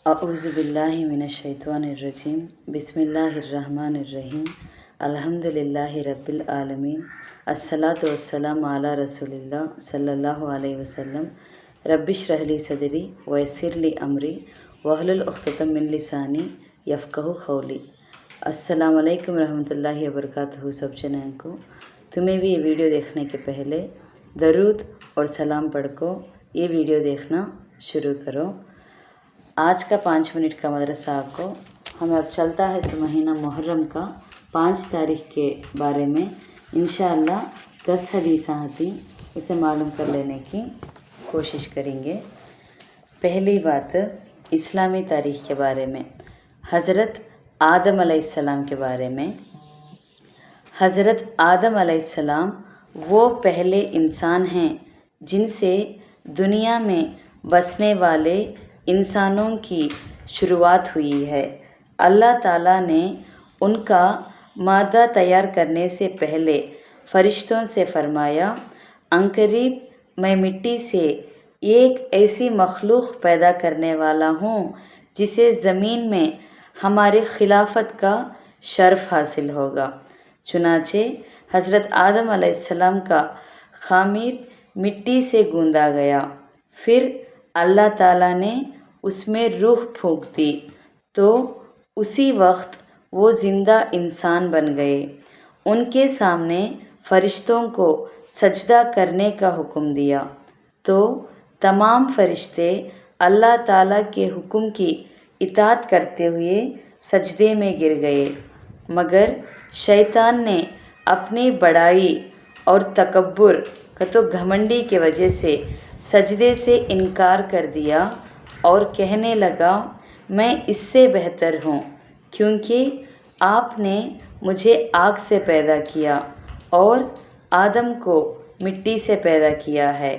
अऊज़ु बिल्लाहि मिनश्शैतानिर्रजीम बिस्मिल्लाहिर्रहमानिर्रहीम अल्हम्दुलिल्लाहि रब्बिल आलमीन अस्सलातु वस्सलामु अला रसूलिल्लाह सल्लल्लाहु अलैहि वसल्लम रब्बिश्रह ली सदरी वयस्सिर ली अमरी वहलुल उक़्दतम मिन लिसानी यफ़क़हू क़ौली। अस्सलाम वालेकुम रहमतुल्लाहि व बरकातहू। सब जनाओं को तुम्हें भी ये वीडियो देखने के पहले दरूद और सलाम पढ़ को ये वीडियो देखना शुरू करो। आज का 5 मिनट का मदरसा को हमें अब चलता है इस महीना मुहर्रम का 5 तारीख के बारे में इंशाअल्लाह 10 हदीस आती उसे मालूम कर लेने की कोशिश करेंगे। पहली बात इस्लामी तारीख के बारे में, हज़रत आदम अलैहिस्सलाम के बारे में। हज़रत आदम अलैहिस्सलाम वो पहले इंसान हैं जिनसे दुनिया में बसने वाले इंसानों की शुरुआत हुई है। अल्लाह ताला ने उनका मादा तैयार करने से पहले फ़रिश्तों से फरमाया, अंकरीब मैं मिट्टी से एक ऐसी मखलूक पैदा करने वाला हूँ जिसे ज़मीन में हमारे खिलाफत का शर्फ हासिल होगा। चुनाचे हज़रत आदम अलैहिस्सलाम का खामिर मिट्टी से गूंदा गया, फिर अल्लाह ताला ने उसमें रूह फूंक दी तो उसी वक्त वो ज़िंदा इंसान बन गए। उनके सामने फ़रिश्तों को सजदा करने का हुक्म दिया तो तमाम फ़रिश्ते अल्लाह ताला के हुक्म की इताअत करते हुए सजदे में गिर गए, मगर शैतान ने अपनी बड़ाई और तकब्बुर का तो घमंडी के वजह से सजदे से इनकार कर दिया और कहने लगा, मैं इससे बेहतर हूँ क्योंकि आपने मुझे आग से पैदा किया और आदम को मिट्टी से पैदा किया है।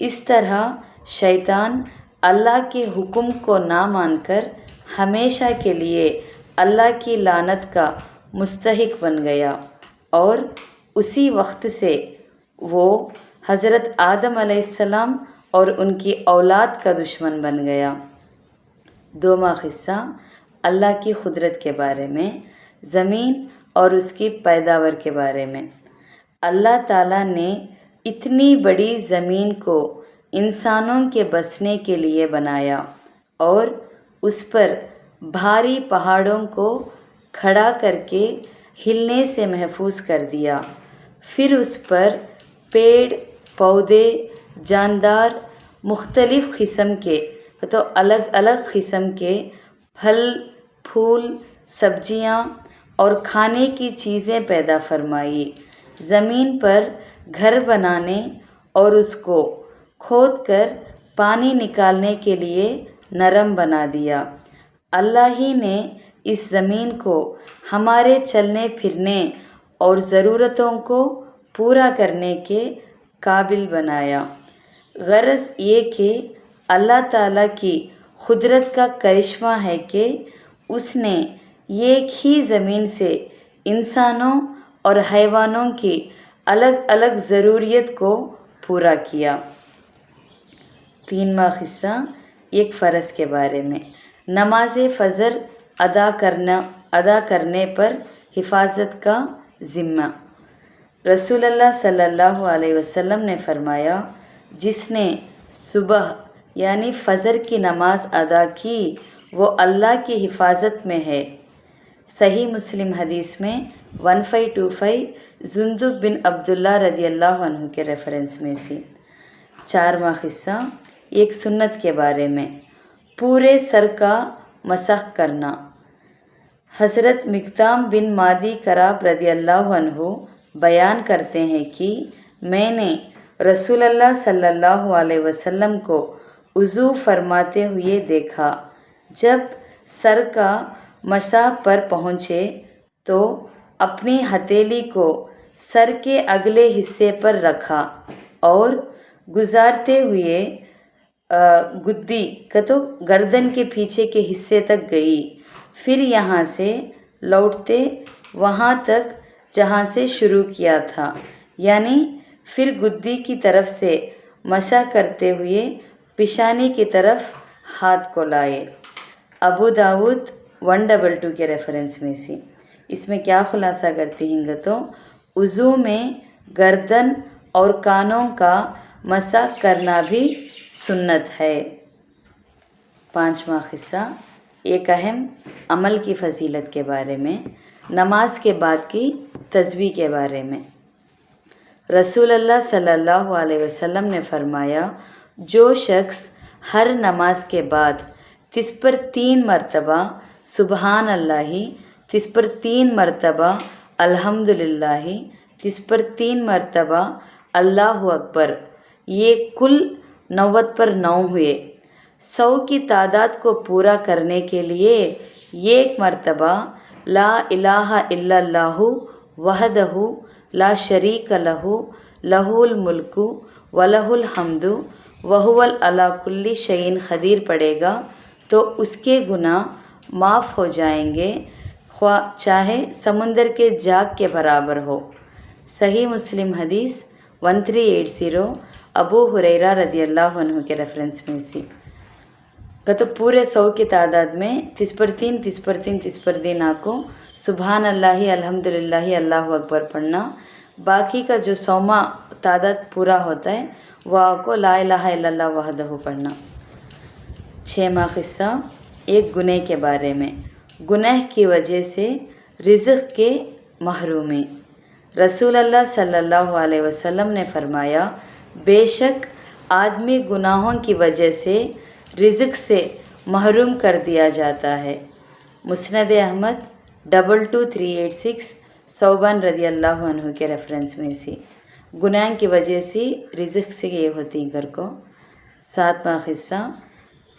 इस तरह शैतान अल्लाह के हुक्म को ना मानकर हमेशा के लिए अल्लाह की लानत का मुस्तहिक बन गया और उसी वक्त से वो हज़रत आदम अलैहिस्सलाम और उनकी औलाद का दुश्मन बन गया। दोमा क़िस्सा अल्लाह की कुदरत के बारे में, ज़मीन और उसकी पैदावार के बारे में। अल्लाह ताला ने इतनी बड़ी ज़मीन को इंसानों के बसने के लिए बनाया और उस पर भारी पहाड़ों को खड़ा करके हिलने से महफूज कर दिया। फिर उस पर पेड़ पौधे जानदार मुख्तलिफ़ किस्म के तो अलग अलग किस्म के फल फूल सब्जियां और खाने की चीज़ें पैदा फरमाई। ज़मीन पर घर बनाने और उसको खोद कर पानी निकालने के लिए नरम बना दिया। अल्लाह ही ने इस ज़मीन को हमारे चलने फिरने और ज़रूरतों को पूरा करने के काबिल बनाया। गरज ये कि अल्लाह ताला की कुदरत का करिश्मा है कि उसने एक ही ज़मीन से इंसानों और हैवानों की अलग अलग ज़रूरियत को पूरा किया। 3वां क़िस्सा एक फ़र्ज़ के बारे में, नमाज फ़जर अदा करने पर हिफाजत का ज़िम्मा। रसूलुल्लाह सल्लल्लाहु अलैहि वसल्लम ने फरमाया, जिसने सुबह यानी फ़जर की नमाज अदा की वो अल्लाह की हिफाजत में है। सही मुस्लिम हदीस में 1525 जुंदुब बिन अब्दुल्ला रदियल्लाहु अन्हु के रेफरेंस में से। 4वां क़िस्सा एक सुन्नत के बारे में, पूरे सर का मसह करना। हज़रत मिक़दाम बिन मादी कराब रदियल्लाहु अन्हु बयान करते हैं कि मैंने रसूलुल्लाह सल्लल्लाहु अलैहि वसल्लम को वुज़ू फरमाते हुए देखा। जब सर का मसह पर पहुँचे तो अपनी हथेली को सर के अगले हिस्से पर रखा और गुजारते हुए गुद्दी का तो गर्दन के पीछे के हिस्से तक गई, फिर यहाँ से लौटते वहाँ तक जहाँ से शुरू किया था, यानी फिर गुद्दी की तरफ से मशा करते हुए पिशानी की तरफ हाथ को लाए। अबू दाऊद 122 के रेफरेंस में से। इसमें क्या खुलासा करती हैं तो वज़ू में गर्दन और कानों का मसा करना भी सुन्नत है। पांचवा क़िस्सा एक अहम अमल की फ़जीलत के बारे में, नमाज के बाद की तस्बीह के बारे में। रसूल अल्लाह सल्लल्लाहु अलैहि वसल्लम ने फरमाया, जो शख्स हर नमाज के बाद तिस पर 3 मरतबा सुबहान अल्लाही, तिस पर 3 मरतबा अल्हम्दुलिल्लाही, तिस पर 3 मरतबा अल्लाहु अकबर, ये कुल 90 पर 9 हुए। 100 की तादाद को पूरा करने के लिए एक मरतबा ला इलाहा इल्लल्लाहु वहदहु ला शरीक लहु लहुल मुल्कु वलहुल हम्दु वहुवल अला कुल्ली शैइन क़दीर पड़ेगा तो उसके गुनाह माफ़ हो जाएंगे, चाहे समुंदर के जाग के बराबर हो। सही मुस्लिम हदीस 1380 अबू हुरैरा रदियल्लाहु अन्हु के रेफरेंस में से। तो पूरे 100 की तादाद में 30 पर 3 आपको सुबहान अल्लाही अल्हम्दुलिल्लाही अल्लाहु अकबर पढ़ना। बाकी का जो 100वां तादाद पूरा होता है वह आपको ला इलाहा इल्लल्लाह वहदहु पढ़ना। 6वां क़िस्सा एक गुनह के बारे में, गुनह की वजह से रिज़्क़ के महरूमी। रसूल अल्लाह सल्लल्लाहु अलैहि वसल्लम ने फरमाया, बेशक आदमी गुनाहों की वजह से रिज़्क़ से महरूम कर दिया जाता है। मुस्नद अहमद 22386 सौबान रदियल्लाहु अन्हु के रेफरेंस में से। गुनाह की वजह से रिज़्क़ से ये होती घर को। 7वां क़िस्सा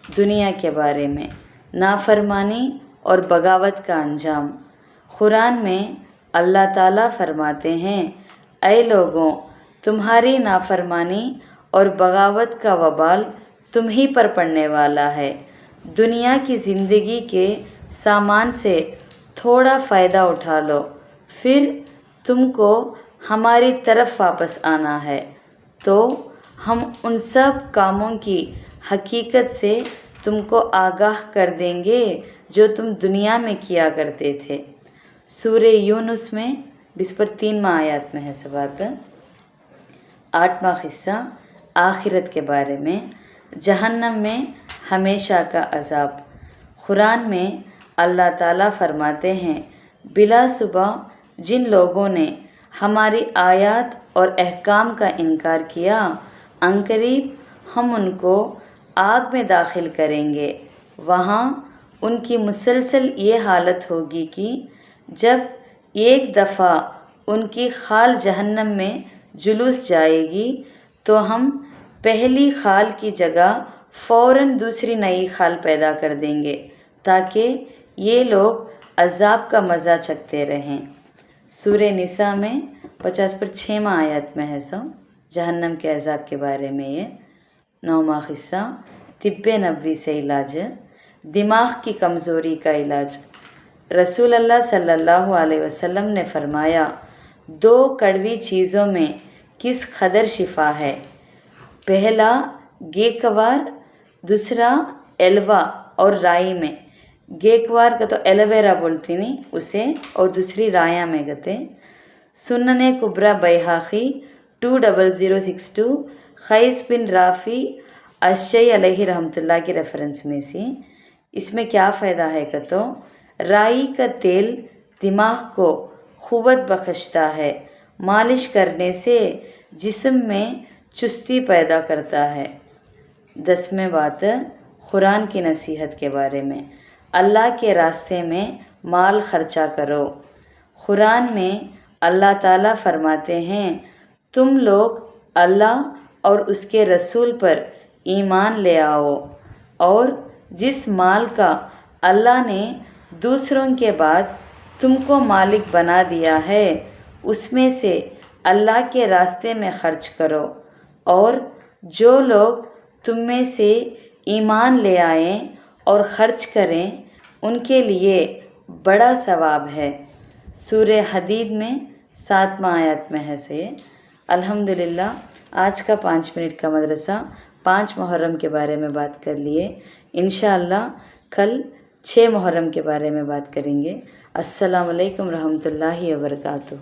दुनिया के बारे में, नाफरमानी और बगावत का अंजाम। कुरान में अल्लाह ताला फरमाते हैं, ऐ लोगों, तुम्हारी नाफरमानी और बगावत का वबाल तुम ही पर पड़ने वाला है। दुनिया की ज़िंदगी के सामान से थोड़ा फ़ायदा उठा लो, फिर तुमको हमारी तरफ वापस आना है तो हम उन सब कामों की हकीकत से तुमको आगाह कर देंगे जो तुम दुनिया में किया करते थे। सूरे यूनुस में 20 पर 3 आयत में है सबात। 8वां क़िस्सा आखिरत के बारे में, जहन्नम में हमेशा का अज़ाब। कुरान में अल्लाह ताला फरमाते हैं, बिलासुबह जिन लोगों ने हमारी आयत और अहकाम का इनकार किया, अनकरीब हम उनको आग में दाखिल करेंगे। वहाँ उनकी मुसलसल ये हालत होगी कि जब एक दफ़ा उनकी खाल जहन्नम में जुलूस जाएगी तो हम पहली खाल की जगह फ़ौरन दूसरी नई खाल पैदा कर देंगे ताकि ये लोग अज़ाब का मज़ा चखते रहें। सूरे निसा में 50 पर 6वां आयत में है जहन्नम के अज़ाब के बारे में ये। 9वां क़िस्सा तिब्बे नबवी से इलाज, दिमाग की कमज़ोरी का इलाज। रसूल अल्लाह सल्लल्लाहु अलैहि वसल्लम ने फरमाया, 2 कड़वी चीज़ों में किस कदर शिफा है, पहला गेकवार, दूसरा एलवा और राई में। गेकवार का तो एलोवेरा बोलती नहीं उसे, और दूसरी राया में गते। सुन्नने कुबरा बैहाक़ी 20062 खैस बिन राफ़ी अश्शई अलैहि रहमतुल्लाह की रेफरेंस में से। इसमें क्या फ़ायदा है कि तो राई का तेल दिमाग को क़ुव्वत बख्शता है, मालिश करने से जिस्म में चुस्ती पैदा करता है। 10वें बात कुरान की नसीहत के बारे में, अल्लाह के रास्ते में माल खर्चा करो। कुरान में अल्लाह ताला फरमाते हैं, तुम लोग अल्लाह और उसके रसूल पर ईमान ले आओ और जिस माल का अल्लाह ने दूसरों के बाद तुमको मालिक बना दिया है उसमें से अल्लाह के रास्ते में खर्च करो, और जो लोग तुम में से ईमान ले आएँ और ख़र्च करें उनके लिए बड़ा सवाब है। सूरे हदीद में 7वां आयत में है से। अल्हम्दुलिल्लाह आज का 5 मिनट का मदरसा 5 मुहर्रम के बारे में बात कर लिए। इंशाअल्लाह कल 6 محرم کے بارے میں بات کریں گے۔ السلام علیکم رحمۃ اللہ وبرکاتہ۔